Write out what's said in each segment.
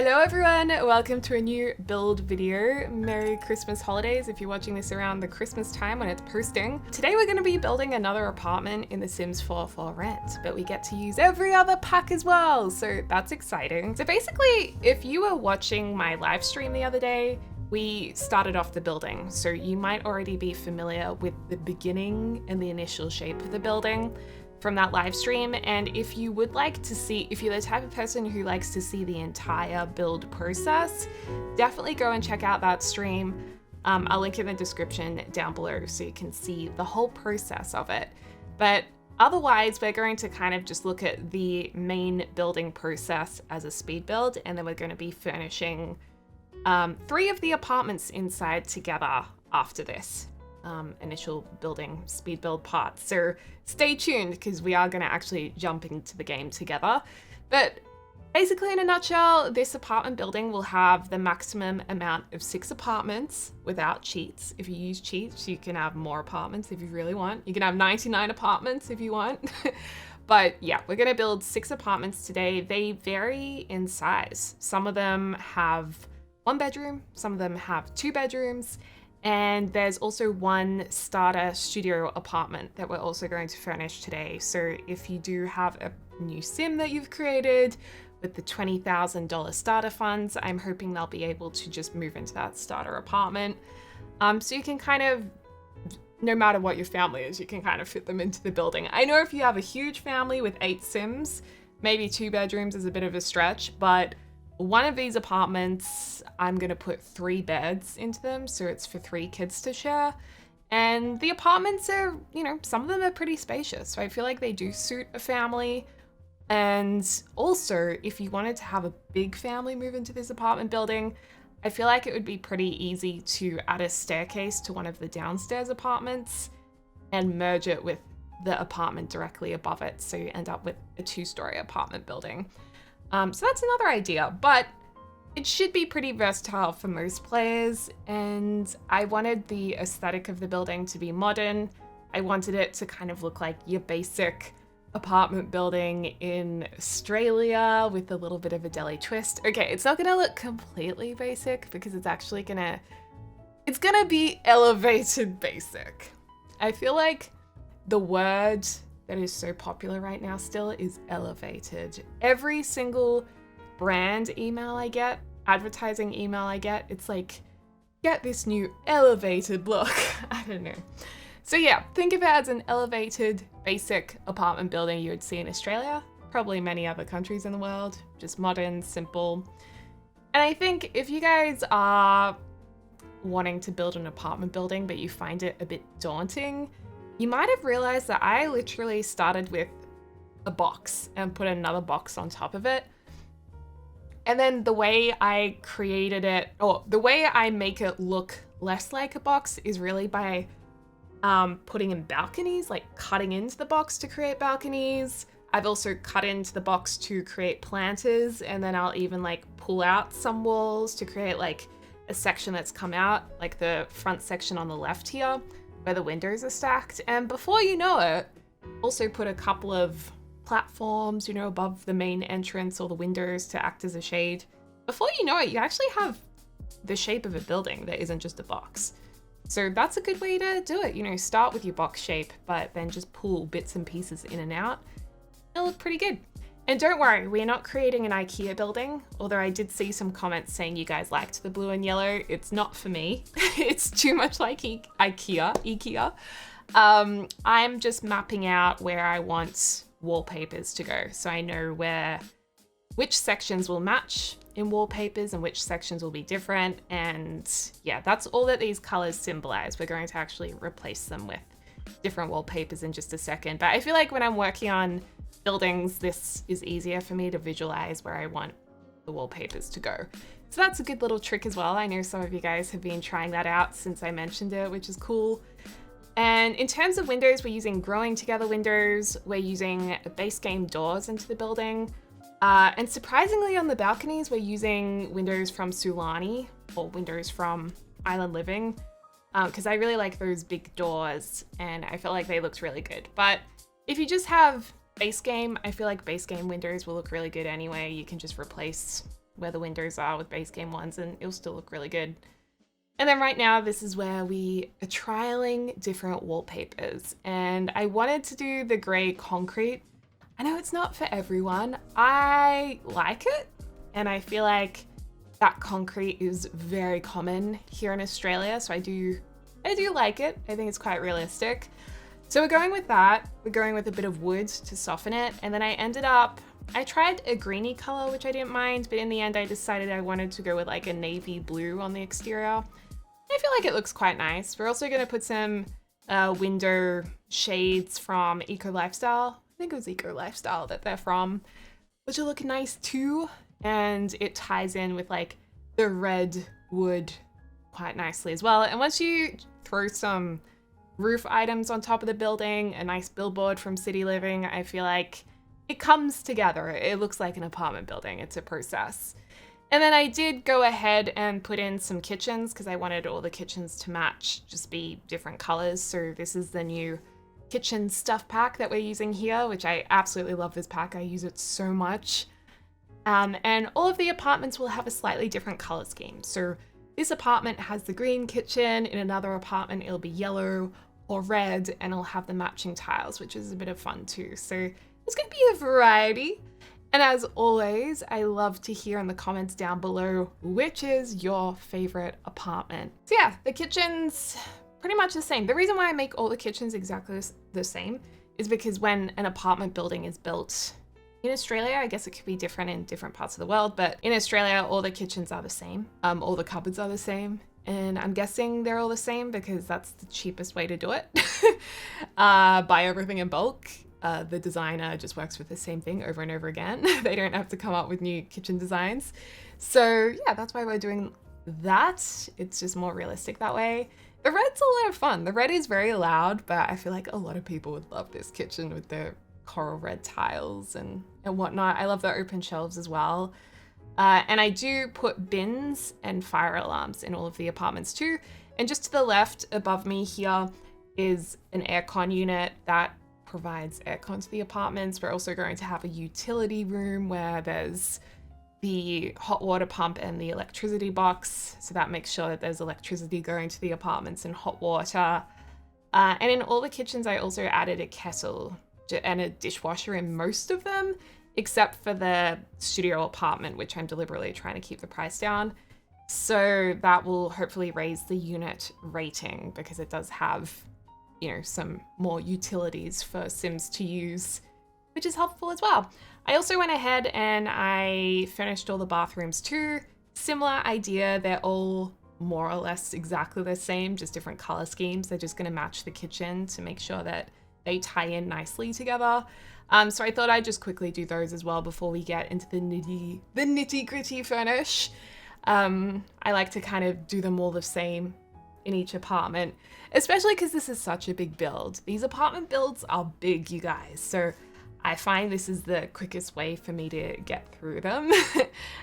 Hello everyone, welcome to a new build video. Merry Christmas holidays if you're watching this around the Christmas time when it's posting. Today we're going to be building another apartment in The Sims 4 for rent, but we get to use every other pack as well, so that's exciting. So basically, if you were watching my live stream the other day, we started off the building, so you might already be familiar with the beginning and the initial shape of the building from that live stream. And if you would like to see, if you're the type of person who likes to see the entire build process, definitely go and check out that stream. I'll link in the description down below so you can see the whole process of it. But otherwise, we're going to kind of just look at the main building process as a speed build, and then we're going to be furnishing 3 of the apartments inside together after this initial building speed build part. So stay tuned because we are going to actually jump into the game together. But basically, in a nutshell, this apartment building will have the maximum amount of 6 apartments without cheats. If you use cheats, you can have more apartments if you really want. You can have 99 apartments if you want. But yeah, we're going to build 6 apartments today. They vary in size. Some of them have 1 bedroom, some of them have 2 bedrooms, and there's also 1 starter studio apartment that we're also going to furnish today. So if you do have a new sim that you've created with the $20,000 starter funds, I'm hoping they'll be able to just move into that starter apartment. So you can kind of, no matter what your family is, you can kind of fit them into the building. I know if you have a huge family with 8 sims, maybe 2 bedrooms is a bit of a stretch, but one of these apartments, I'm going to put 3 beds into them, so it's for 3 kids to share. And the apartments are, you know, some of them are pretty spacious, so I feel like they do suit a family. And also, if you wanted to have a big family move into this apartment building, I feel like it would be pretty easy to add a staircase to one of the downstairs apartments and merge it with the apartment directly above it, so you end up with a 2-story apartment building. So that's another idea, but it should be pretty versatile for most players, and I wanted the aesthetic of the building to be modern. I wanted it to kind of look like your basic apartment building in Australia with a little bit of a deli twist. Okay, it's not gonna look completely basic because it's actually gonna be elevated basic. I feel like the word that is so popular right now still is elevated. Every single brand email I get, advertising email I get, it's like, get this new elevated look. I don't know. So yeah, think of it as an elevated, basic apartment building you would see in Australia, probably many other countries in the world, just modern, simple. And I think if you guys are wanting to build an apartment building, but you find it a bit daunting, you might have realized that I literally started with a box and put another box on top of it. And then the way I created it, or the way I make it look less like a box, is really by putting in balconies, like cutting into the box to create balconies. I've also cut into the box to create planters, and then I'll even like pull out some walls to create like a section that's come out, like the front section on the left here, where the windows are stacked. And before you know it, also put a couple of platforms, you know, above the main entrance or the windows to act as a shade. Before you know it, you actually have the shape of a building that isn't just a box. So that's a good way to do it. You know, start with your box shape, but then just pull bits and pieces in and out. It'll look pretty good. And don't worry, we're not creating an IKEA building, although I did see some comments saying you guys liked the blue and yellow. It's not for me. It's too much like IKEA. I'm just mapping out where I want wallpapers to go, so I know which sections will match in wallpapers and which sections will be different. And yeah, that's all that these colors symbolize. We're going to actually replace them with different wallpapers in just a second. But I feel like when I'm working on buildings, this is easier for me to visualize where I want the wallpapers to go. So that's a good little trick as well. I know some of you guys have been trying that out since I mentioned it, which is cool. And in terms of windows, we're using growing together windows. We're using base game doors into the building. And surprisingly on the balconies, we're using windows from Sulani or windows from Island Living, because I really like those big doors and I felt like they looked really good. But if you just have base game, I feel like base game windows will look really good anyway. You can just replace where the windows are with base game ones, and it'll still look really good. And then right now, this is where we are trialing different wallpapers. And I wanted to do the grey concrete. I know it's not for everyone. I like it. And I feel like that concrete is very common here in Australia. So I do like it. I think it's quite realistic. So we're going with that. We're going with a bit of wood to soften it. And then I tried a greeny color, which I didn't mind, but in the end I decided I wanted to go with like a navy blue on the exterior. I feel like it looks quite nice. We're also going to put some window shades from Eco Lifestyle. I think it was Eco Lifestyle that they're from, which will look nice too. And it ties in with like the red wood quite nicely as well. And once you throw some roof items on top of the building, a nice billboard from City Living, I feel like it comes together. It looks like an apartment building. It's a process. And then I did go ahead and put in some kitchens because I wanted all the kitchens to match, just be different colors. So this is the new kitchen stuff pack that we're using here, which I absolutely love this pack. I use it so much. And all of the apartments will have a slightly different color scheme. So this apartment has the green kitchen. In another apartment, it'll be yellow or red, and it'll have the matching tiles, which is a bit of fun too. So there's going to be a variety. And as always, I love to hear in the comments down below, which is your favorite apartment? So yeah, the kitchen's pretty much the same. The reason why I make all the kitchens exactly the same is because when an apartment building is built in Australia, I guess it could be different in different parts of the world, but in Australia, all the kitchens are the same. All the cupboards are the same. And I'm guessing they're all the same because that's the cheapest way to do it. Buy everything in bulk. The designer just works with the same thing over and over again. They don't have to come up with new kitchen designs. So yeah, that's why we're doing that. It's just more realistic that way. The red's a lot of fun. The red is very loud, but I feel like a lot of people would love this kitchen with the coral red tiles and whatnot. I love the open shelves as well. And I do put bins and fire alarms in all of the apartments too. And just to the left above me here is an aircon unit that provides aircon to the apartments. We're also going to have a utility room where there's the hot water pump and the electricity box. So that makes sure that there's electricity going to the apartments and hot water. And in all the kitchens, I also added a kettle and a dishwasher in most of them, except for the studio apartment, which I'm deliberately trying to keep the price down. So that will hopefully raise the unit rating because it does have, you know, some more utilities for Sims to use, which is helpful as well. I also went ahead and I finished all the bathrooms too. Similar idea, they're all more or less exactly the same, just different color schemes. They're just gonna match the kitchen to make sure that they tie in nicely together. So I thought I'd just quickly do those as well before we get into the nitty gritty furnish. I like to kind of do them all the same in each apartment, especially because this is such a big build. These apartment builds are big, you guys. So I find this is the quickest way for me to get through them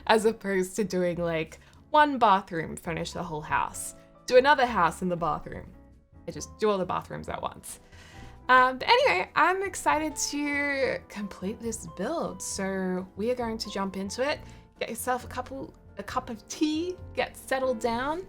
as opposed to doing like one bathroom, furnish the whole house, do another house in the bathroom. I just do all the bathrooms at once. But anyway, I'm excited to complete this build. So we are going to jump into it, get yourself a cup of tea, get settled down,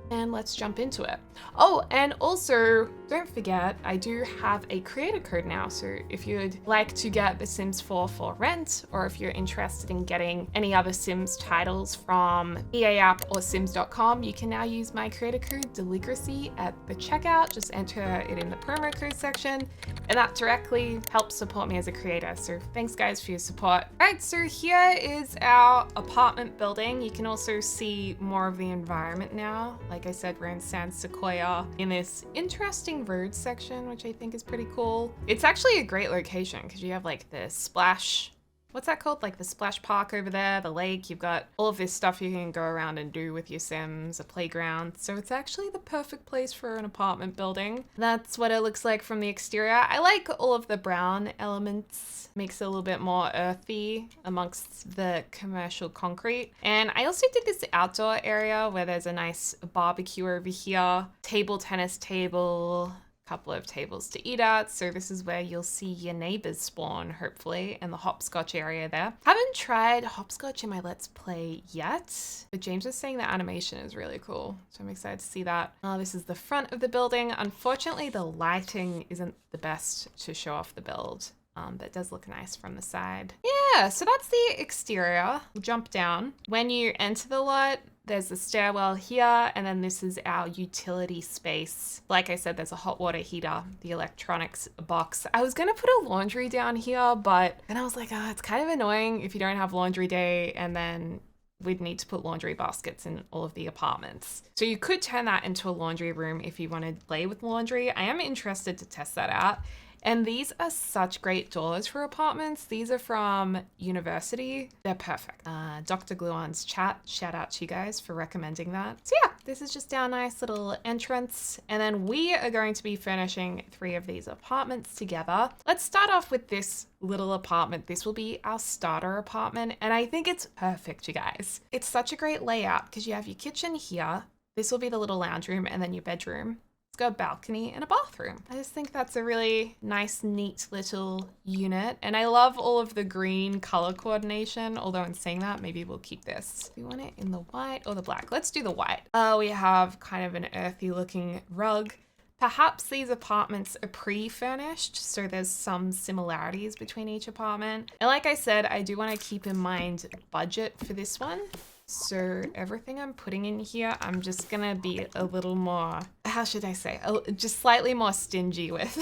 and let's jump into it. Oh, and also don't forget, I do have a creator code now. So if you'd like to get The Sims 4 for rent, or if you're interested in getting any other Sims titles from EA app or sims.com, you can now use my creator code Deligracy at the checkout. Just enter it in the promo code section, and that directly helps support me as a creator. So thanks guys for your support. All right, so here is our apartment building. You can also see more of the environment now. Like I said, we're in San Sequoia in this interesting road section, which I think is pretty cool. It's actually a great location because you have like the splash, what's that called? Like the splash park over there, the lake. You've got all of this stuff you can go around and do with your Sims, a playground. So it's actually the perfect place for an apartment building. That's what it looks like from the exterior. I like all of the brown elements. Makes it a little bit more earthy amongst the commercial concrete. And I also did this outdoor area where there's a nice barbecue over here, tennis table, couple of tables to eat at. So this is where you'll see your neighbors spawn, hopefully, in the hopscotch area there. Haven't tried hopscotch in my Let's Play yet, but James was saying the animation is really cool. So I'm excited to see that. This is the front of the building. Unfortunately, the lighting isn't the best to show off the build. But it does look nice from the side. Yeah, so that's the exterior. We'll jump down. When you enter the lot, there's the stairwell here, and then this is our utility space. Like I said, there's a hot water heater, the electronics box. I was gonna put a laundry down here, but then I was like, it's kind of annoying if you don't have laundry day, and then we'd need to put laundry baskets in all of the apartments. So you could turn that into a laundry room if you want to play with laundry. I am interested to test that out. And these are such great doors for apartments. These are from university. They're perfect. Dr. Gluon's chat, shout out to you guys for recommending that. So yeah, this is just our nice little entrance. And then we are going to be furnishing 3 of these apartments together. Let's start off with this little apartment. This will be our starter apartment. And I think it's perfect, you guys. It's such a great layout because you have your kitchen here. This will be the little lounge room and then your bedroom. It's got a balcony and a bathroom. I just think that's a really nice, neat little unit. And I love all of the green color coordination. Although in saying that, maybe we'll keep this. Do we want it in the white or the black? Let's do the white. We have kind of an earthy looking rug. Perhaps these apartments are pre-furnished, so there's some similarities between each apartment. And like I said, I do want to keep in mind budget for this one. So everything I'm putting in here, I'm just gonna be a little more, how should I say, just slightly more stingy with.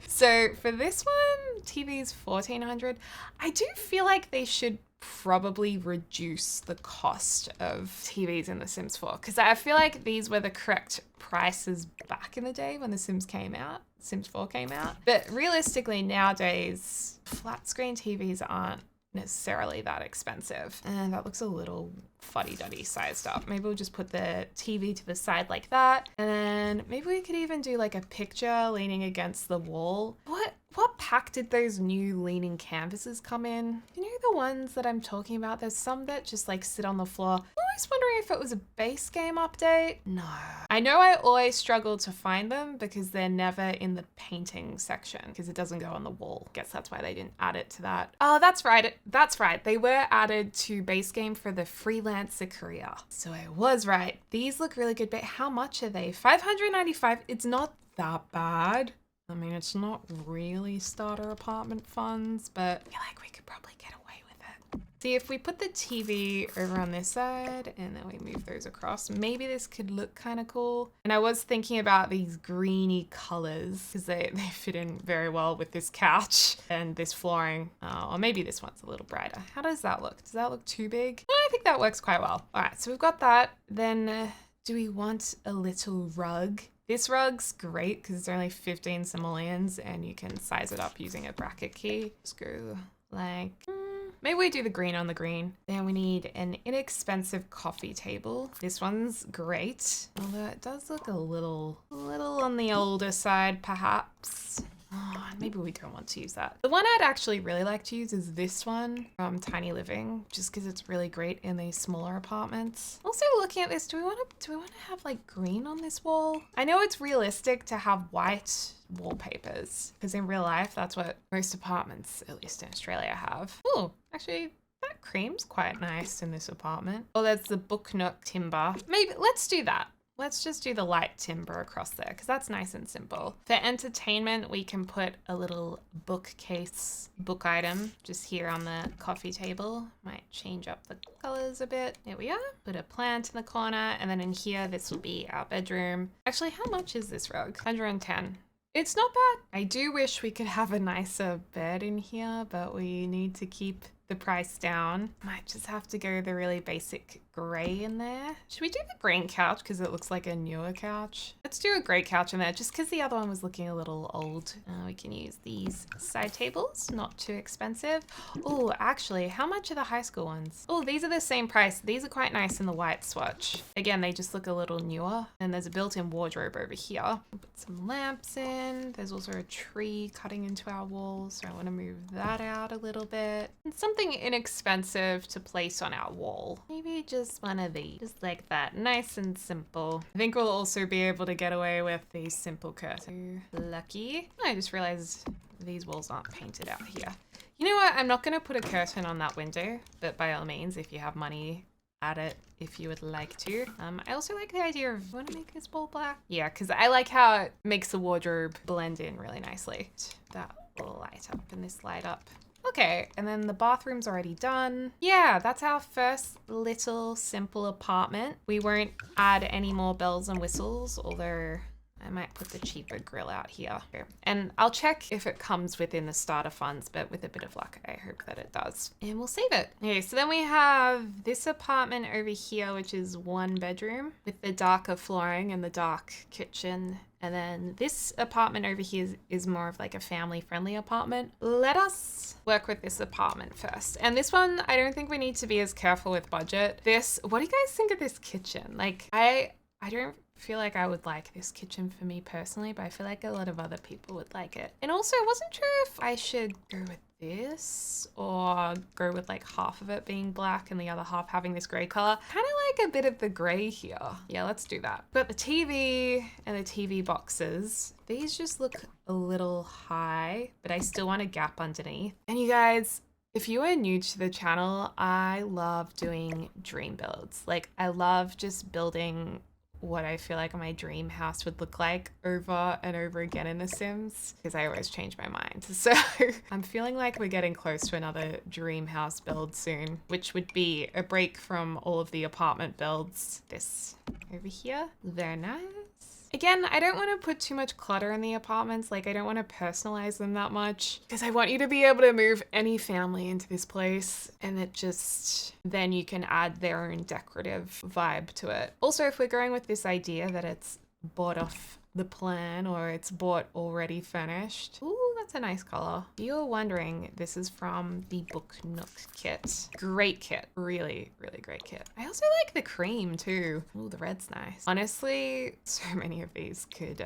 So for this one, TV's $1,400. I do feel like they should probably reduce the cost of TVs in The Sims 4 because I feel like these were the correct prices back in the day when The Sims came out, Sims 4 came out. But realistically nowadays, flat screen TVs aren't necessarily that expensive. And that looks a little fuddy-duddy sized up. Maybe we'll just put the TV to the side like that. And then maybe we could even do like a picture leaning against the wall. What pack did those new leaning canvases come in? You know the ones that I'm talking about? There's some that just like sit on the floor. I'm always wondering if it was a base game update. No. I know I always struggle to find them because they're never in the painting section because it doesn't go on the wall. Guess that's why they didn't add it to that. Oh, that's right. That's right. They were added to base game for the freelancer career. So I was right. These look really good, but how much are they? $595. It's not that bad. I mean, it's not really starter apartment funds, but I feel like we could probably get away with it. See, if we put the TV over on this side and then we move those across, maybe this could look kind of cool. And I was thinking about these greeny colors because they fit in very well with this couch and this flooring. Or maybe this one's a little brighter. How does that look? Does that look too big? I think that works quite well. All right, so we've got that. Then do we want a little rug? This rug's great because it's only 15 simoleons and you can size it up using a bracket key. Just go like, maybe we do the green on the green. Then we need an inexpensive coffee table. This one's great, although it does look a little on the older side perhaps. Oh, maybe we don't want to use that. The one I'd actually really like to use is this one from Tiny Living, just because it's really great in these smaller apartments. Also looking at this, do we want to have like green on this wall? I know it's realistic to have white wallpapers, because in real life, that's what most apartments, at least in Australia, have. Oh, actually, that cream's quite nice in this apartment. Oh, there's the book nook timber. Maybe let's do that. Let's just do the light timber across there because that's nice and simple. For entertainment, we can put a little bookcase book item just here on the coffee table. Might change up the colors a bit. There we are. Put a plant in the corner. And then in here, this will be our bedroom. Actually, how much is this rug? 110. It's not bad. I do wish we could have a nicer bed in here, but we need to keep the price down. Might just have to go the really basic gray in there. Should we do the green couch because it looks like a newer couch? Let's do a gray couch in there just because the other one was looking a little old. We can use these side tables, not too expensive. Oh, actually, how much are the high school ones? Oh, these are the same price. These are quite nice in the white swatch. Again, they just look a little newer. And there's a built-in wardrobe over here. I'll put some lamps in. There's also a tree cutting into our wall, so I want to move that out a little bit. And something something inexpensive to place on our wall. Maybe just one of these, just like that, nice and simple. I think we'll also be able to get away with these simple curtains. Lucky. I just realized these walls aren't painted out here. You know what? I'm not going to put a curtain on that window, but by all means, if you have money, add it if you would like to. I also like the idea of, want to make this wall black? Yeah, because I like how it makes the wardrobe blend in really nicely. That will light up and this light up. Okay, and then the bathroom's already done. Yeah, that's our first little simple apartment. We won't add any more bells and whistles, although I might put the cheaper grill out here. And I'll check if it comes within the starter funds, but with a bit of luck, I hope that it does. And we'll save it. Okay, so then we have this apartment over here, which is 1 bedroom with the darker flooring and the dark kitchen. And then this apartment over here is more of like a family-friendly apartment. Let us work with this apartment first. And this one, I don't think we need to be as careful with budget. What do you guys think of this kitchen? Like, I don't feel like I would like this kitchen for me personally, but I feel like a lot of other people would like it. And also, I wasn't sure if I should go with this or go with like half of it being black and the other half having this gray color. Kind of like a bit of the gray here. Yeah, let's do that. But the TV and the TV boxes, these just look a little high, but I still want a gap underneath. And you guys, if you are new to the channel, I love doing dream builds. Like, I love just building what I feel like my dream house would look like over and over again in The Sims, because I always change my mind. So I'm feeling like we're getting close to another dream house build soon, which would be a break from all of the apartment builds. This over here, very nice. Again, I don't want to put too much clutter in the apartments. Like, I don't want to personalize them that much because I want you to be able to move any family into this place and then you can add their own decorative vibe to it. Also, if we're going with this idea that it's bought off the plan or it's bought already furnished. Ooh, that's a nice color. If you're wondering, this is from the Book Nook kit. Great kit. Really, really great kit. I also like the cream too. Ooh, the red's nice. Honestly, so many of these could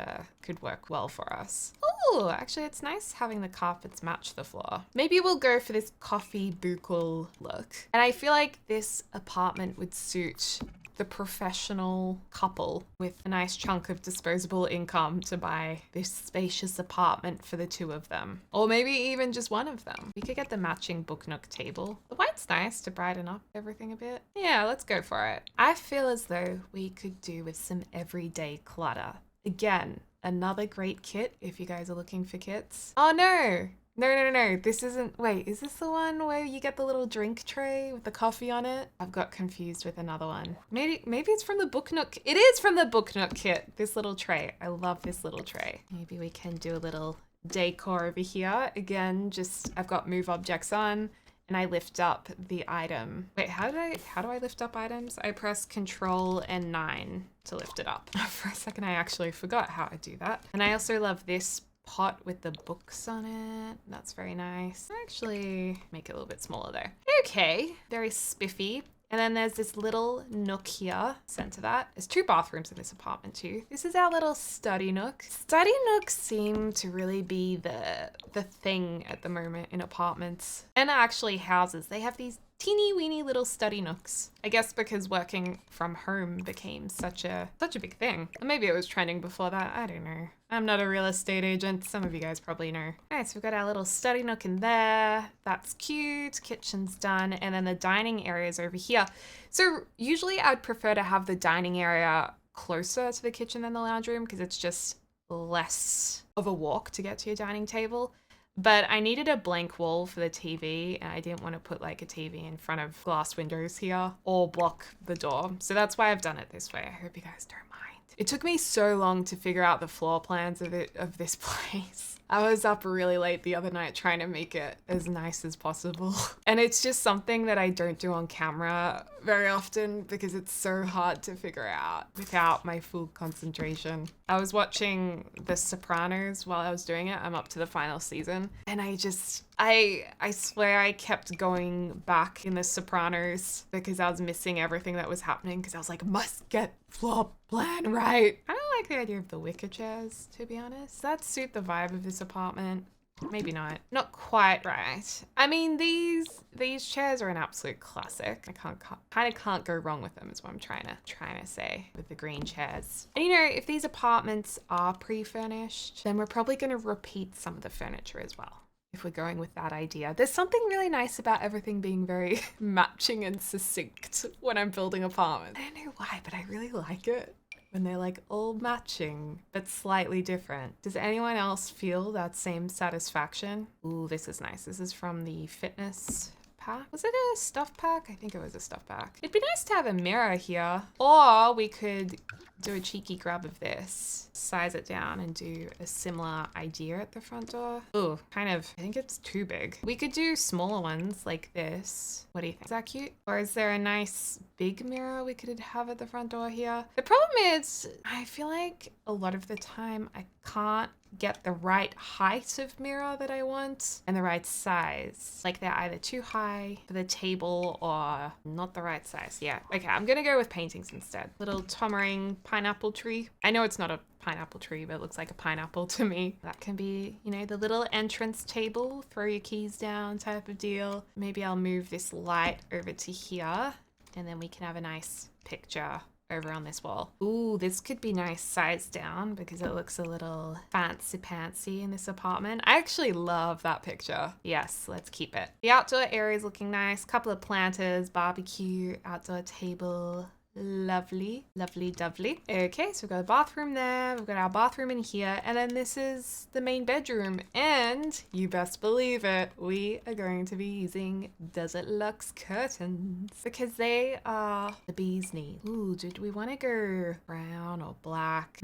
work well for us. Ooh, actually it's nice having the carpets match the floor. Maybe we'll go for this coffee buccal look. And I feel like this apartment would suit the professional couple with a nice chunk of disposable income to buy this spacious apartment for the 2 of them. Or maybe even just one of them. We could get the matching Book Nook table. The white's nice to brighten up everything a bit. Yeah, let's go for it. I feel as though we could do with some everyday clutter. Again, another great kit if you guys are looking for kits. Oh no! No. This isn't, wait, is this the one where you get the little drink tray with the coffee on it? I've got confused with another one. Maybe it's from the Book Nook. It is from the Book Nook kit, this little tray. I love this little tray. Maybe we can do a little decor over here. Again, I've got move objects on and I lift up the item. Wait, how do I lift up items? I press Control and 9 to lift it up. For a second, I actually forgot how I do that. And I also love this pot with the books on it. That's very nice. Actually, make it a little bit smaller there. Okay, very spiffy. And then there's this little nook here, center that. There's 2 bathrooms in this apartment too. This is our little study nook. Study nooks seem to really be the thing at the moment in apartments and actually houses. They have these teeny weeny little study nooks. I guess because working from home became such a big thing. Or maybe it was trending before that. I don't know. I'm not a real estate agent. Some of you guys probably know. All right, so we've got our little study nook in there. That's cute. Kitchen's done. And then the dining area is over here. So usually I'd prefer to have the dining area closer to the kitchen than the lounge room because it's just less of a walk to get to your dining table. But I needed a blank wall for the TV and I didn't want to put like a TV in front of glass windows here or block the door. So that's why I've done it this way. I hope you guys don't mind. It took me so long to figure out the floor plans of this place. I was up really late the other night trying to make it as nice as possible. And it's just something that I don't do on camera very often because it's so hard to figure out without my full concentration. I was watching The Sopranos while I was doing it. I'm up to the final season. And I swear I kept going back in The Sopranos because I was missing everything that was happening because I was like, must get floor plan right. I don't like the idea of the wicker chairs, to be honest. Does that suit the vibe of this apartment? Maybe not. Not quite right. I mean, these chairs are an absolute classic. I kind of can't go wrong with them is what I'm trying to say with the green chairs. And you know, if these apartments are pre-furnished, then we're probably going to repeat some of the furniture as well. If we're going with that idea. There's something really nice about everything being very matching and succinct when I'm building apartments. I don't know why, but I really like it. When they're like all matching, but slightly different. Does anyone else feel that same satisfaction? Ooh, this is nice. This is from the fitness pack. Was it a stuff pack? I think it was a stuff pack. It'd be nice to have a mirror here. Or we could do a cheeky grab of this, size it down and do a similar idea at the front door. Ooh, kind of, I think it's too big. We could do smaller ones like this. What do you think? Is that cute? Or is there a nice big mirror we could have at the front door here? The problem is, I feel like a lot of the time I can't get the right height of mirror that I want and the right size. Like they're either too high for the table or not the right size. Yeah, okay, I'm gonna go with paintings instead. Little tommering pineapple tree. I know it's not a pineapple tree, but it looks like a pineapple to me. That can be, you know, the little entrance table, throw your keys down type of deal. Maybe I'll move this light over to here and then we can have a nice picture over on this wall. Ooh, this could be nice size down because it looks a little fancy pantsy in this apartment. I actually love that picture. Yes, let's keep it. The outdoor area is looking nice. Couple of planters, barbecue, outdoor table. Lovely, lovely, lovely. Okay, so we've got a bathroom there. We've got our bathroom in here. And then this is the main bedroom. And you best believe it, we are going to be using Desert Luxe curtains because they are the bee's knees. Ooh, did we want to go brown or black?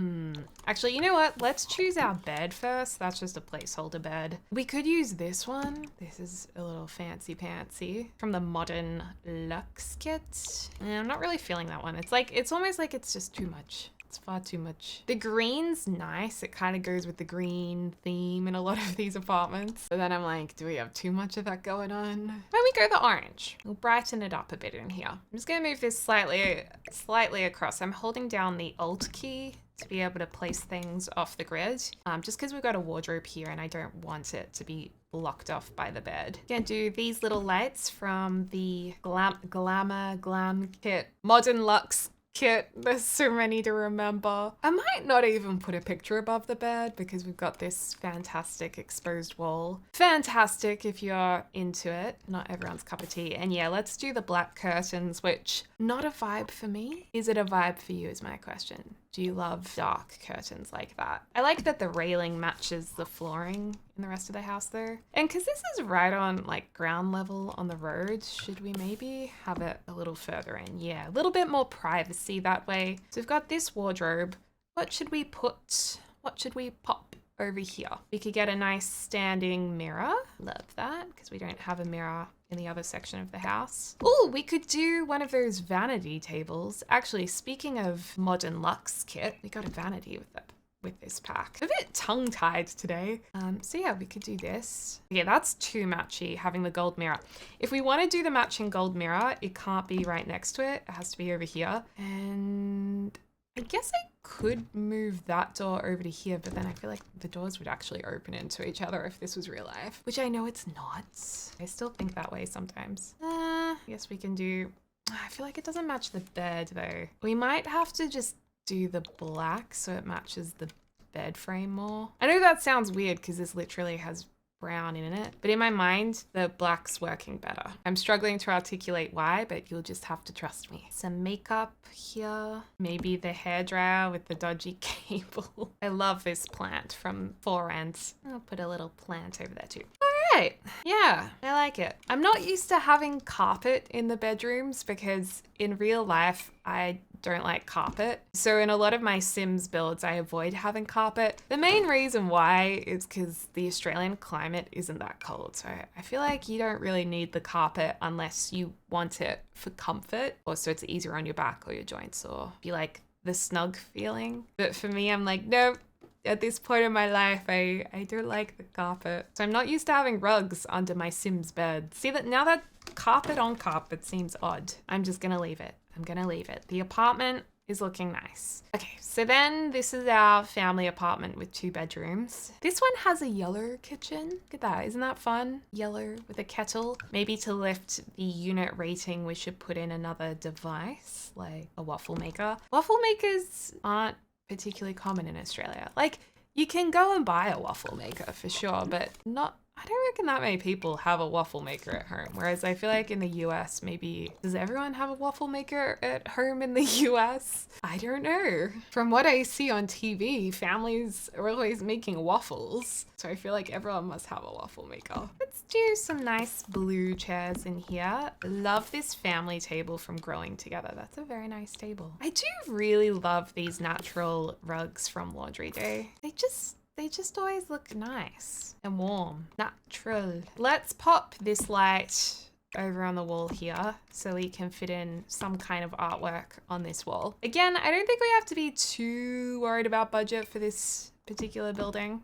Actually, you know what? Let's choose our bed first. That's just a placeholder bed. We could use this one. This is a little fancy pantsy from the Modern Luxe kit. And I'm not really feeling that one. It's almost like it's just too much. It's far too much. The green's nice. It kind of goes with the green theme in a lot of these apartments. But then I'm like, do we have too much of that going on? Why don't we go the orange? We'll brighten it up a bit in here. I'm just gonna move this slightly across. I'm holding down the Alt key to be able to place things off the grid. Just because we've got a wardrobe here and I don't want it to be blocked off by the bed. Gonna do these little lights from the Glam kit, Modern Luxe kit. There's so many to remember. I might not even put a picture above the bed because we've got this fantastic exposed wall. Fantastic if you're into it. Not everyone's cup of tea. And yeah, let's do the black curtains, which not a vibe for me. Is it a vibe for you is my question. Do you love dark curtains like that? I like that the railing matches the flooring in the rest of the house there. And because this is right on like ground level on the road, should we maybe have it a little further in? Yeah, a little bit more privacy that way. So we've got this wardrobe. What should we put? What should we pop over here? We could get a nice standing mirror. Love that because we don't have a mirror in the other section of the house. Oh, we could do one of those vanity tables. Actually, speaking of Modern Luxe kit, we got a vanity with this pack. I'm a bit tongue-tied today. So yeah, we could do this. Yeah, that's too matchy, having the gold mirror. If we want to do the matching gold mirror, it can't be right next to it. It has to be over here. And I guess I could move that door over to here, but then I feel like the doors would actually open into each other if this was real life, which I know it's not. I still think that way sometimes. I guess we can do, I feel like it doesn't match the bed though. We might have to just do the black so it matches the bed frame more. I know that sounds weird because this literally has brown in it, but in my mind, the black's working better. I'm struggling to articulate why, but you'll just have to trust me. Some makeup here, maybe the hairdryer with the dodgy cable. I love this plant from For Ends. I'll put a little plant over there too. All right, yeah, I like it. I'm not used to having carpet in the bedrooms because in real life, I don't like carpet. So in a lot of my Sims builds, I avoid having carpet. The main reason why is because the Australian climate isn't that cold. So I feel like you don't really need the carpet unless you want it for comfort or so it's easier on your back or your joints or you like the snug feeling. But for me, I'm like, nope. At this point in my life, I don't like the carpet. So I'm not used to having rugs under my Sims bed. See that now that carpet on carpet seems odd. I'm just gonna leave it. I'm gonna leave it. The apartment is looking nice. Okay, so then this is our family apartment with 2 bedrooms. This one has a yellow kitchen. Look at that, isn't that fun? Yellow with a kettle. Maybe to lift the unit rating, we should put in another device, like a waffle maker. Waffle makers aren't particularly common in Australia. Like, you can go and buy a waffle maker for sure, but I don't reckon that many people have a waffle maker at home. Whereas I feel like in the US, maybe, does everyone have a waffle maker at home in the US? I don't know. From what I see on TV, families are always making waffles. So I feel like everyone must have a waffle maker. Let's do some nice blue chairs in here. Love this family table from Growing Together. That's a very nice table. I do really love these natural rugs from Laundry Day. They just always look nice and warm, natural. Let's pop this light over on the wall here so we can fit in some kind of artwork on this wall. Again, I don't think we have to be too worried about budget for this particular building.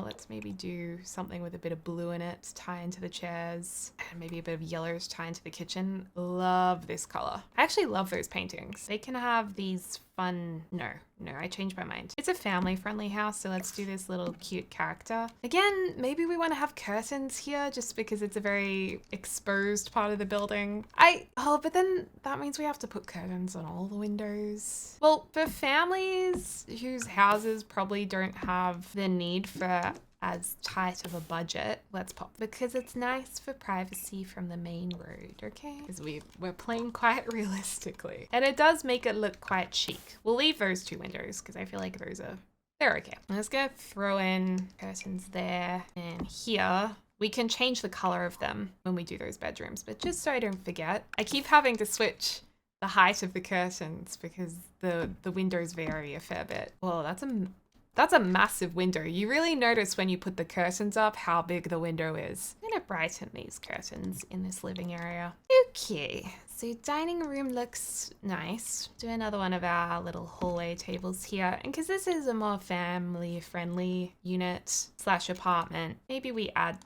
Let's maybe do something with a bit of blue in it to tie into the chairs, and maybe a bit of yellow to tie into the kitchen. Love this color. I actually love those paintings. They can have these fun, no, I changed my mind. It's a family friendly house, so let's do this little cute character. Again, maybe we want to have curtains here just because it's a very exposed part of the building. But then that means we have to put curtains on all the windows. Well, for families whose houses probably don't have the need for as tight of a budget, let's pop, because it's nice for privacy from the main road, okay? Because we're playing quite realistically. And it does make it look quite chic. We'll leave those 2 windows because I feel like they're okay. I'm just gonna throw in curtains there and here. We can change the color of them when we do those bedrooms, but just so I don't forget, I keep having to switch the height of the curtains because the windows vary a fair bit. Well, that's a massive window. You really notice when you put the curtains up how big the window is. I'm gonna brighten these curtains in this living area. Okay, so dining room looks nice. Do another one of our little hallway tables here. And because this is a more family friendly unit / apartment, maybe we add,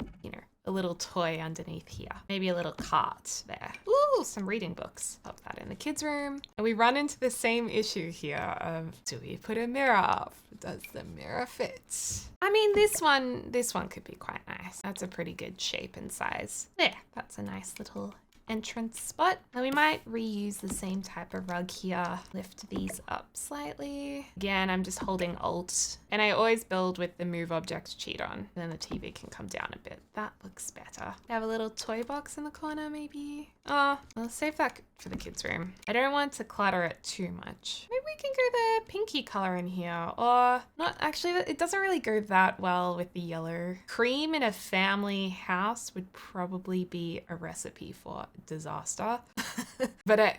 a little toy underneath here. Maybe a little cart there. Ooh, some reading books. Pop that in the kids' room. And we run into the same issue here of, do we put a mirror up? Does the mirror fit? I mean, this one could be quite nice. That's a pretty good shape and size. There, that's a nice little entrance spot. And we might reuse the same type of rug here. Lift these up slightly. Again, I'm just holding Alt. And I always build with the move object cheat on. And then the TV can come down a bit. That looks better. Have a little toy box in the corner maybe. Oh, I'll save that for the kids' room. I don't want to clutter it too much. Maybe we can go the pinky color in here, or not. Actually, it doesn't really go that well with the yellow. Cream in a family house would probably be a recipe for disaster. But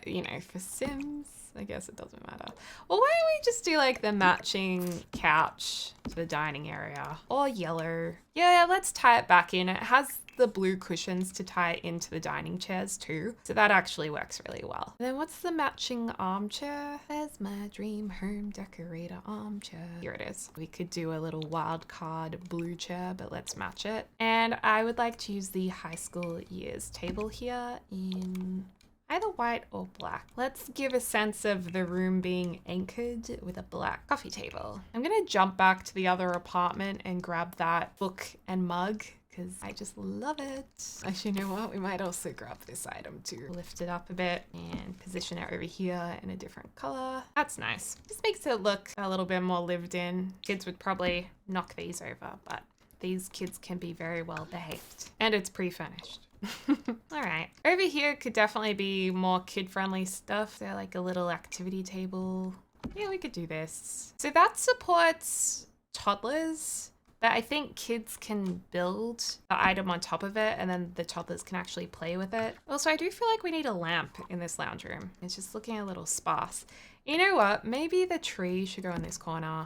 for Sims, I guess it doesn't matter. Well, why don't we just do like the matching couch to the dining area, or yellow? Yeah, let's tie it back in. It has the blue cushions to tie into the dining chairs too. So that actually works really well. And then what's the matching armchair? There's my dream home decorator armchair. Here it is. We could do a little wild card blue chair, but let's match it. And I would like to use the high school years table here in either white or black. Let's give a sense of the room being anchored with a black coffee table. I'm gonna jump back to the other apartment and grab that book and mug because I just love it. Actually, you know what? We might also grab this item too. Lift it up a bit and position it over here in a different color. That's nice. This makes it look a little bit more lived in. Kids would probably knock these over, but these kids can be very well behaved. And it's pre-furnished. All right. Over here could definitely be more kid-friendly stuff. So like a little activity table. Yeah, we could do this. So that supports toddlers, but I think kids can build the item on top of it and then the toddlers can actually play with it. Also, I do feel like we need a lamp in this lounge room. It's just looking a little sparse. You know what? Maybe the tree should go in this corner.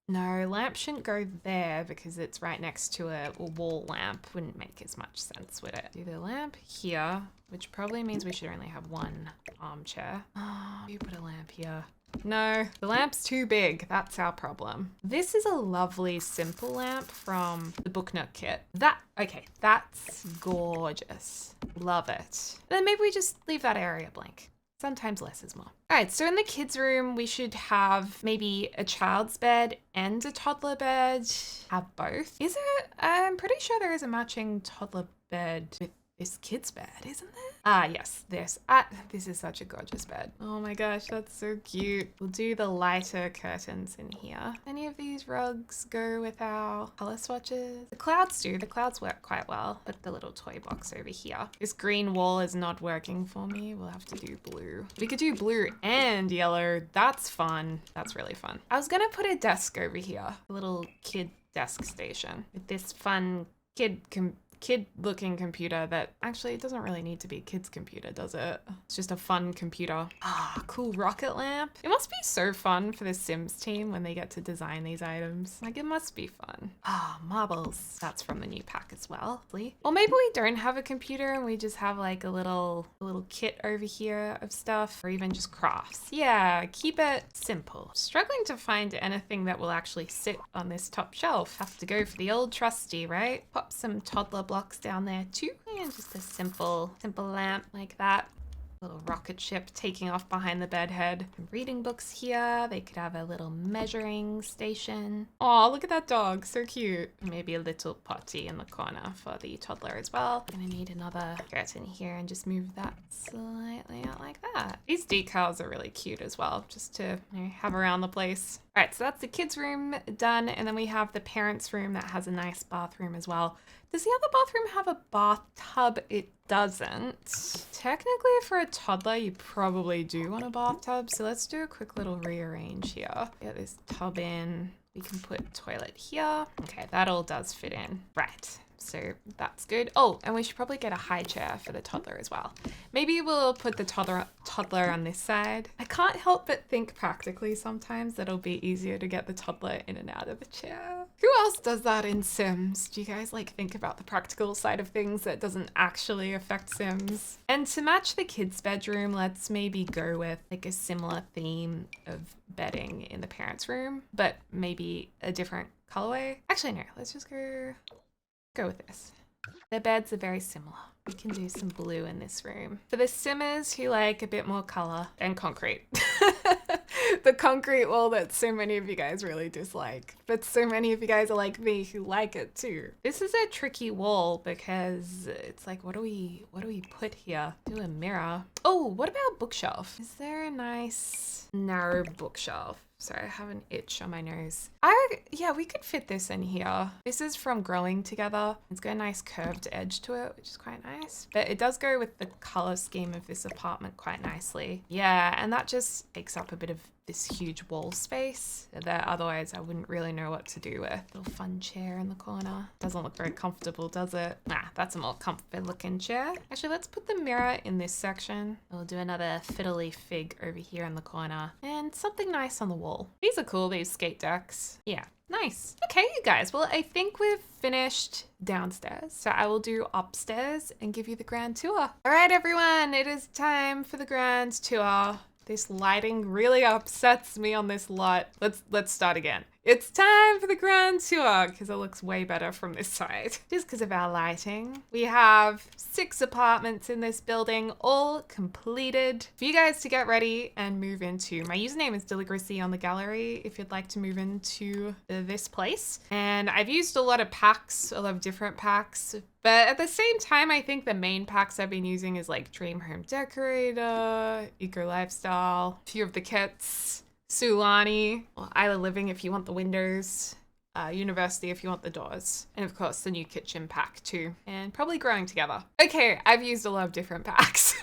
No, lamp shouldn't go there because it's right next to a wall lamp. Wouldn't make as much sense, would it? Do the lamp here, which probably means we should only have one armchair. Oh, you put a lamp here. No, the lamp's too big. That's our problem. This is a lovely simple lamp from the Book Nook kit. That's gorgeous. Love it. Then maybe we just leave that area blank. sometimes less is more. All right, so in the kids' room, we should have maybe a child's bed and a toddler bed. Have both. Is it? I'm pretty sure there is a matching toddler bed with this kid's bed, isn't there? Ah, yes, this. This is such a gorgeous bed. Oh my gosh, that's so cute. We'll do the lighter curtains in here. Any of these rugs go with our color swatches? The clouds do. The clouds work quite well. Put the little toy box over here. This green wall is not working for me. We'll have to do blue. We could do blue and yellow. That's fun. That's really fun. I was gonna put a desk over here. A little kid desk station with this fun kid-looking computer that actually it doesn't really need to be a kid's computer, does it? It's just a fun computer. Ah, cool rocket lamp. It must be so fun for the Sims team when they get to design these items. Like, it must be fun. Ah, marbles. That's from the new pack as well. Or maybe we don't have a computer and we just have like a little kit over here of stuff, or even just crafts. Yeah, keep it simple. Struggling to find anything that will actually sit on this top shelf. Have to go for the old trusty, right? Pop some toddler blocks down there too, and just a simple lamp like that. Little rocket ship taking off behind the bed head. Some reading books here. They could have a little measuring station. Oh, look at that dog, so cute. Maybe a little potty in the corner for the toddler as well. Gonna need another curtain here and just move that slightly out like that. These decals are really cute as well, just to have around the place. All right, so that's the kids' room done, and then we have the parents' room that has a nice bathroom as well. Does the other bathroom have a bathtub? It doesn't. Technically, for a toddler, you probably do want a bathtub, so let's do a quick little rearrange here. Get this tub in. We can put toilet here. Okay, that all does fit in. Right. So that's good. Oh, and we should probably get a high chair for the toddler as well. Maybe we'll put the toddler on this side. I can't help but think practically sometimes that it'll be easier to get the toddler in and out of the chair. Who else does that in Sims? Do you guys like think about the practical side of things that doesn't actually affect Sims? And to match the kids' bedroom, let's maybe go with like a similar theme of bedding in the parents' room, but maybe a different colorway. Actually, no, let's just go with this. The beds are very similar. We can do some blue in this room. For the Simmers who like a bit more color and concrete. The concrete wall that so many of you guys really dislike, but so many of you guys are like me who like it too. This is a tricky wall because it's like, what do we put here? Do a mirror. Oh, what about bookshelf? Is there a nice narrow bookshelf? Sorry, I have an itch on my nose. Yeah, we could fit this in here. This is from Growing Together. It's got a nice curved edge to it, which is quite nice. But it does go with the color scheme of this apartment quite nicely. Yeah, and that just takes up a bit of this huge wall space that otherwise I wouldn't really know what to do with. Little fun chair in the corner. Doesn't look very comfortable, does it? Nah, that's a more comfy looking chair. Actually, let's put the mirror in this section. We'll do another fiddly fig over here in the corner and something nice on the wall. These are cool, these skate decks. Yeah, nice. Okay, you guys, well, I think we've finished downstairs. So I will do upstairs and give you the grand tour. All right, everyone, it is time for the grand tour. This lighting really upsets me on this lot. Let's start again. It's time for the grand tour because it looks way better from this side. Just because of our lighting. We have 6 apartments in this building, all completed. For you guys to get ready and move into. My username is Deligracy on the gallery if you'd like to move into this place. And I've used a lot of packs, a lot of different packs. But at the same time, I think the main packs I've been using is like Dream Home Decorator, Eco Lifestyle, a few of the kits, Sulani, Isla Living if you want the windows, University if you want the doors, and of course the new kitchen pack too, and probably Growing Together. Okay, I've used a lot of different packs.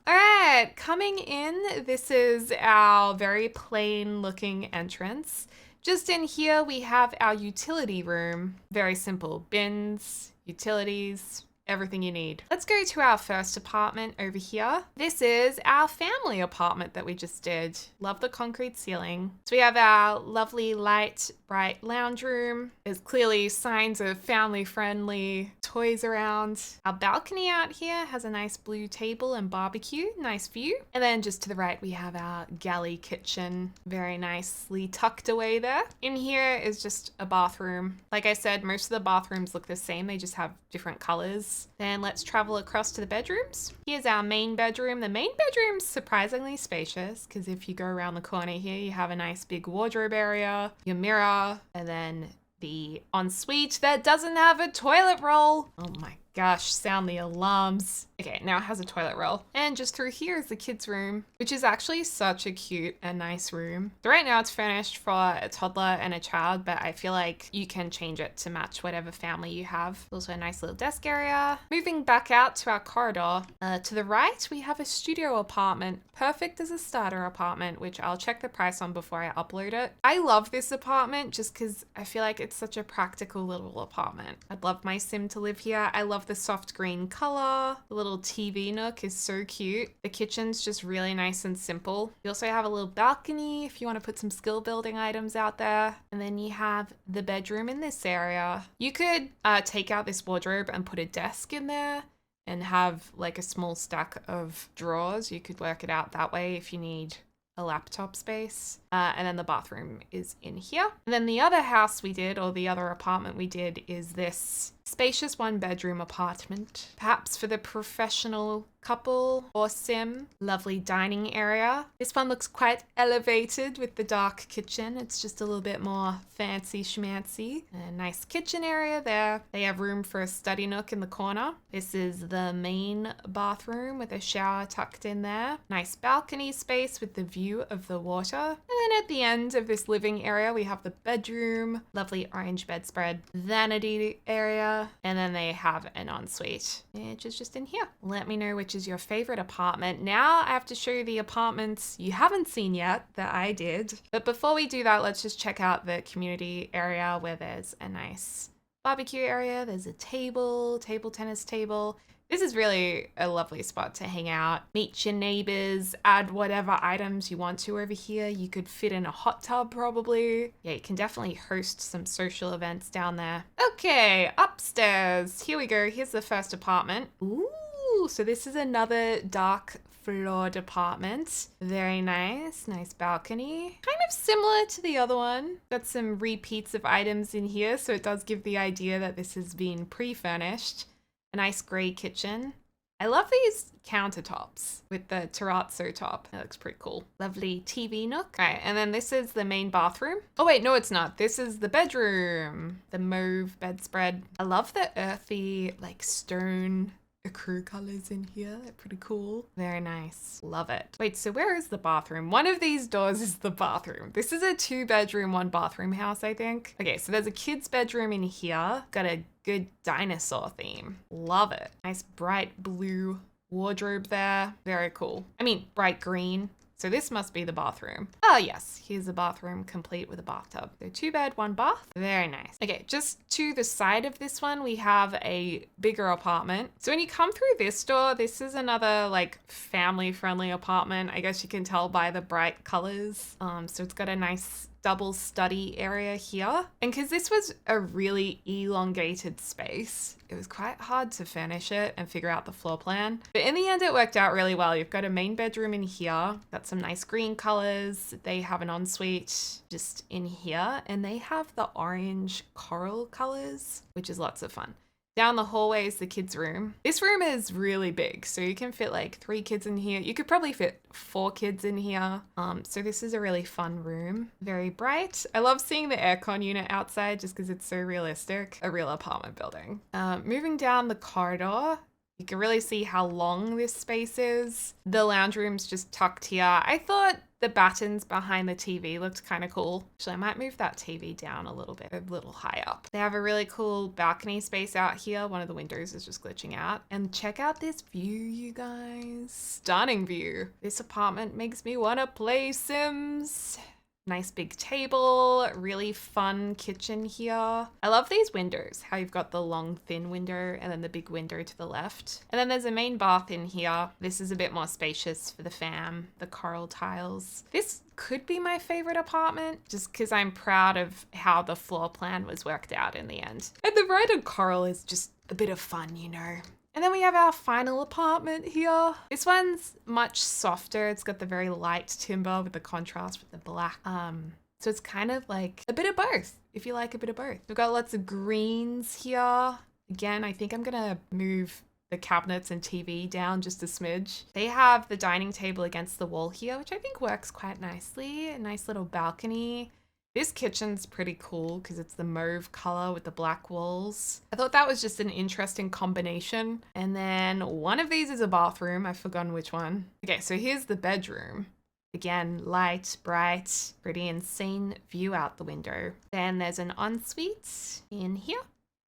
All right, coming in, this is our very plain looking entrance. Just in here, we have our utility room. Very simple, bins, utilities, everything you need. Let's go to our first apartment over here. This is our family apartment that we just did. Love the concrete ceiling. So we have our lovely light, bright lounge room. There's clearly signs of family friendly toys around. Our balcony out here has a nice blue table and barbecue, nice view. And then just to the right, we have our galley kitchen, very nicely tucked away there. In here is just a bathroom. Like I said, most of the bathrooms look the same. They just have different colors. nice. Then let's travel across to the bedrooms. Here's our main bedroom. The main bedroom's surprisingly spacious because if you go around the corner here, you have a nice big wardrobe area, your mirror, and then the ensuite that doesn't have a toilet roll. Oh my gosh, sound the alarms. Okay, now it has a toilet roll. And just through here is the kids' room, which is actually such a cute and nice room. So right now it's furnished for a toddler and a child, but I feel like you can change it to match whatever family you have. Also a nice little desk area. Moving back out to our corridor, to the right, we have a studio apartment, perfect as a starter apartment, which I'll check the price on before I upload it. I love this apartment just because I feel like it's such a practical little apartment. I'd love my sim to live here. I love the soft green color. The little TV nook is so cute. The kitchen's just really nice and simple. You also have a little balcony if you want to put some skill building items out there. And then you have the bedroom in this area. You could take out this wardrobe and put a desk in there and have like a small stack of drawers. You could work it out that way if you need a laptop space. And then the bathroom is in here. And then the other house we did, or the other apartment we did, is this spacious 1-bedroom apartment, perhaps for the professional couple or sim. Lovely dining area. This one looks quite elevated with the dark kitchen. It's just a little bit more fancy schmancy. A nice kitchen area there. They have room for a study nook in the corner. This is the main bathroom with a shower tucked in there. Nice balcony space with the view of the water. And then at the end of this living area, we have the bedroom, lovely orange bedspread, vanity area, and then they have an ensuite, which is just in here. Let me know which is your favorite apartment. Now I have to show you the apartments you haven't seen yet that I did. But before we do that, let's just check out the community area where there's a nice barbecue area. There's a table tennis table. This is really a lovely spot to hang out, meet your neighbors, add whatever items you want to over here. You could fit in a hot tub probably. Yeah, you can definitely host some social events down there. Okay, upstairs. Here we go. Here's the first apartment. Ooh, so this is another dark floored apartment. Very nice. Nice balcony. Kind of similar to the other one. Got some repeats of items in here, so it does give the idea that this has been pre-furnished. A nice grey kitchen. I love these countertops with the terrazzo top. That looks pretty cool. Lovely TV nook. Okay, and then this is the main bathroom. Oh wait, no, it's not. This is the bedroom. The mauve bedspread. I love the earthy, like stone ecru colors in here. They're pretty cool. Very nice. Love it. Wait, so where is the bathroom? One of these doors is the bathroom. This is a 2-bedroom, 1-bathroom house, I think. Okay, so there's a kid's bedroom in here. Got a good dinosaur theme. Love it. Nice bright blue wardrobe there. Very cool. I mean, bright green. So this must be the bathroom. Oh yes, here's the bathroom complete with a bathtub. So 2-bed, 1-bath. Very nice. Okay, just to the side of this one, we have a bigger apartment. So when you come through this door, this is another like family-friendly apartment. I guess you can tell by the bright colors. So it's got a nice double study area here. And because this was a really elongated space, it was quite hard to furnish it and figure out the floor plan. But in the end, it worked out really well. You've got a main bedroom in here, got some nice green colors. They have an ensuite just in here, and they have the orange coral colors, which is lots of fun. Down the hallway is the kids' room. This room is really big, so you can fit like 3 kids in here. You could probably fit 4 kids in here. So this is a really fun room. Very bright. I love seeing the aircon unit outside just because it's so realistic. A real apartment building. Moving down the corridor, you can really see how long this space is. The lounge room's just tucked here. I thought the battens behind the TV looked kind of cool. Actually, I might move that TV down a little bit, a little high up. They have a really cool balcony space out here. One of the windows is just glitching out. And check out this view, you guys. Stunning view. This apartment makes me want to play Sims. Nice big table, really fun kitchen here. I love these windows, how you've got the long thin window and then the big window to the left. And then there's a main bath in here. This is a bit more spacious for the fam, the coral tiles. This could be my favorite apartment just because I'm proud of how the floor plan was worked out in the end. And the red and coral is just a bit of fun, you know. And then we have our final apartment here. This one's much softer. It's got the very light timber with the contrast with the black. So it's kind of like a bit of both, if you like a bit of both. We've got lots of greens here. Again, I think I'm gonna move the cabinets and TV down just a smidge. They have the dining table against the wall here, which I think works quite nicely. A nice little balcony. This kitchen's pretty cool because it's the mauve color with the black walls. I thought that was just an interesting combination. And then one of these is a bathroom. I've forgotten which one. Okay, so here's the bedroom. Again, light, bright, pretty insane view out the window. Then there's an ensuite in here.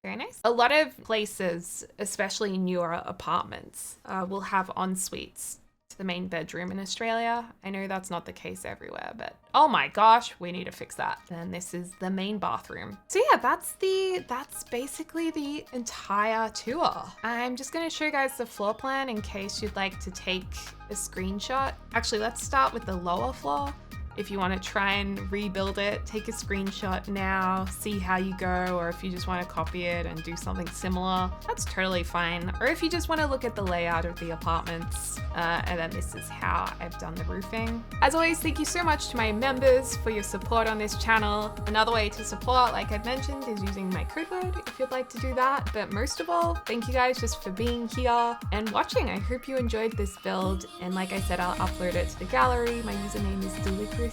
Very nice. A lot of places, especially newer apartments, will have en-suites to the main bedroom in Australia. I know that's not the case everywhere, but oh my gosh, we need to fix that. Then this is the main bathroom. So yeah, that's basically the entire tour. I'm just gonna show you guys the floor plan in case you'd like to take a screenshot. Actually, let's start with the lower floor. If you want to try and rebuild it, take a screenshot now, see how you go, or if you just want to copy it and do something similar, that's totally fine. Or if you just want to look at the layout of the apartments, and then this is how I've done the roofing. As always, thank you so much to my members for your support on this channel. Another way to support, like I've mentioned, is using my code word if you'd like to do that. But most of all, thank you guys just for being here and watching. I hope you enjoyed this build. And like I said, I'll upload it to the gallery. My username is Deligracy.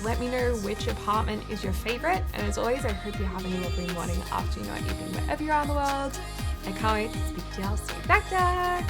Let me know which apartment is your favorite, and as always, I hope you're having a lovely morning, afternoon, or evening, wherever you are in the world. I can't wait to speak to y'all soon. Back.